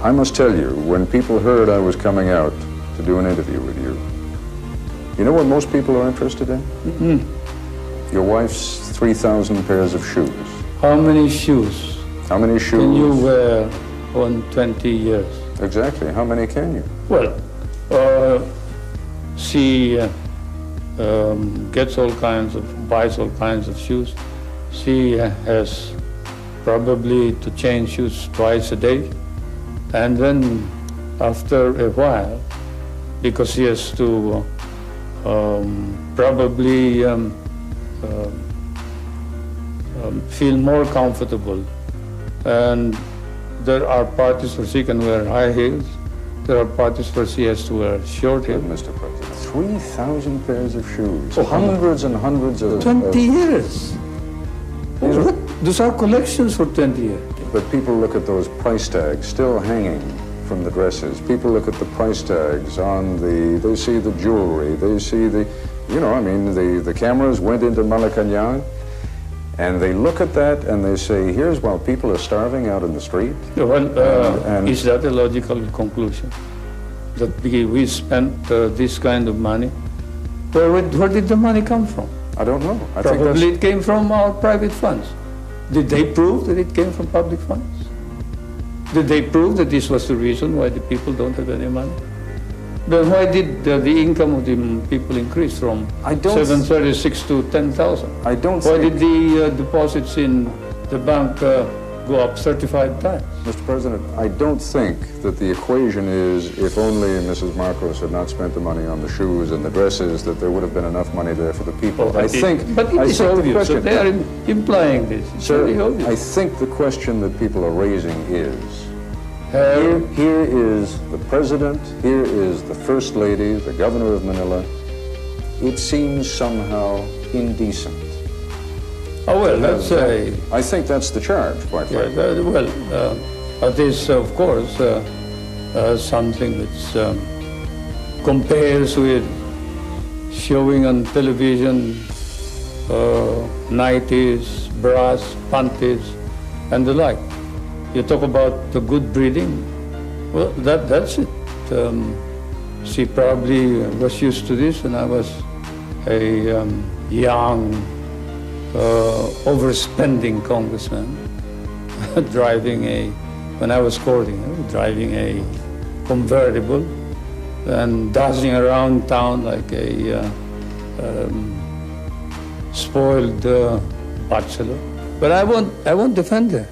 I must tell you, when people heard I was coming out to do an interview with you, you know what most people are interested in? Your wife's 3,000 pairs of shoes. How many shoes? How many shoes? Can you wear on 20 years? Exactly. How many can you? Well, she gets all kinds of, buys all kinds of shoes. She has probably to change shoes twice a day. And then after a while, because she has to probably feel more comfortable. And there are parties where she can wear high heels. There are parties where she has to wear short heels. Mr. President, 3,000 pairs of shoes. Hundreds and hundreds of... 20 years. Those are collections for 20 years. But people look at those price tags still hanging from the dresses. People look at the price tags on the... They see the jewelry. They see the... You know, I mean, the cameras went into Malacanang, and they look at that and they say, here's while people are starving out in the street. Well, is that a logical conclusion? That we spent this kind of money? Where did the money come from? I don't know. Probably it came from our private funds. Did they prove that it came from public funds? Did they prove that this was the reason why the people don't have any money? Then why did the income of the people increase from 736 to 10,000? I don't Why did the deposits in the bank go up 35 times? Mr. President, I don't think that the equation is if only Mrs. Marcos had not spent the money on the shoes and the dresses, that there would have been enough money there for the people. But it is obvious. So they are implying this. It's very obvious. I think the question that people are raising is, here is the President, here is the First Lady, the Governor of Manila. It seems somehow indecent. Oh, well, that's I think that's the charge, quite frankly. Well, that is, of course, something which compares with showing on television nighties, bras, panties, and the like. You talk about the good breeding. Well, that's it. She probably was used to this when I was a young, overspending congressman, when I was courting, driving a convertible and dancing around town like a spoiled bachelor. But I won't defend her.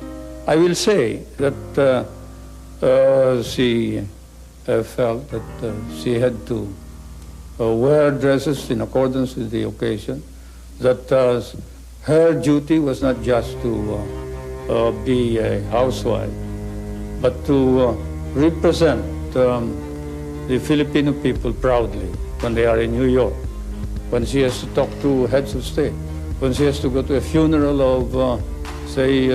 I will say that she felt that she had to wear dresses in accordance with the occasion, that her duty was not just to be a housewife, but to represent the Filipino people proudly when they are in New York, when she has to talk to heads of state, when she has to go to a funeral of, say,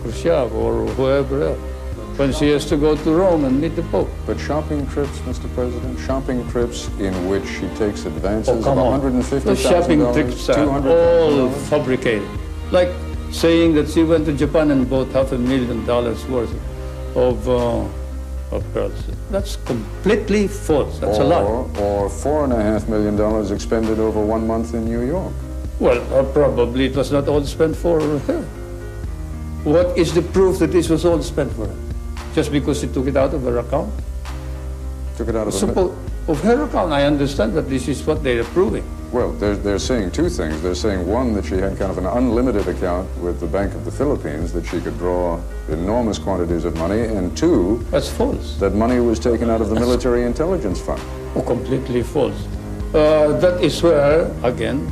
Khrushchev or whoever else, when she has to go to Rome and meet the Pope. But shopping trips, Mr. President, shopping trips in which she takes advances of $150,000, the shopping trips are all fabricated. Like saying that she went to Japan and bought $500,000 worth of pearls. That's completely false. That's a lie. Or $4.5 million expended over 1 month in New York. Well, probably it was not all spent for her. What is the proof that this was all spent for her? Just because she took it out of her account? Took it out of her account. I understand that this is what they're proving. Well, they're saying two things. They're saying, one, that she had kind of an unlimited account with the Bank of the Philippines, that she could draw enormous quantities of money, and two, that's false. That money was taken out of the military intelligence fund. Oh, completely false. That is where, again,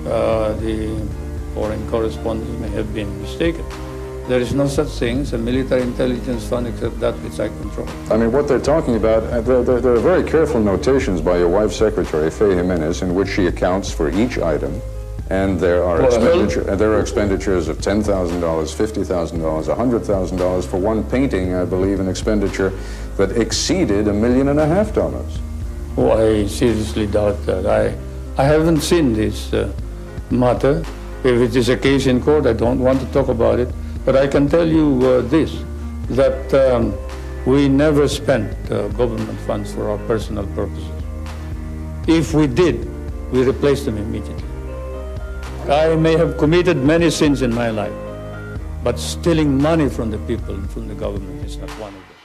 the foreign correspondents may have been mistaken. There is no such thing as a military intelligence fund except that which I control. I mean, what they're talking about, there are very careful notations by your wife's secretary, Faye Jimenez, in which she accounts for each item. And there are expenditures of $10,000, $50,000, $100,000 for one painting, I believe, an expenditure that exceeded $1.5 million. Oh, I seriously doubt that. I haven't seen this matter. If it is a case in court, I don't want to talk about it. But I can tell you this, that We never spent government funds for our personal purposes. If we did, we replaced them immediately. I may have committed many sins in my life, but stealing money from the people and from the government is not one of them.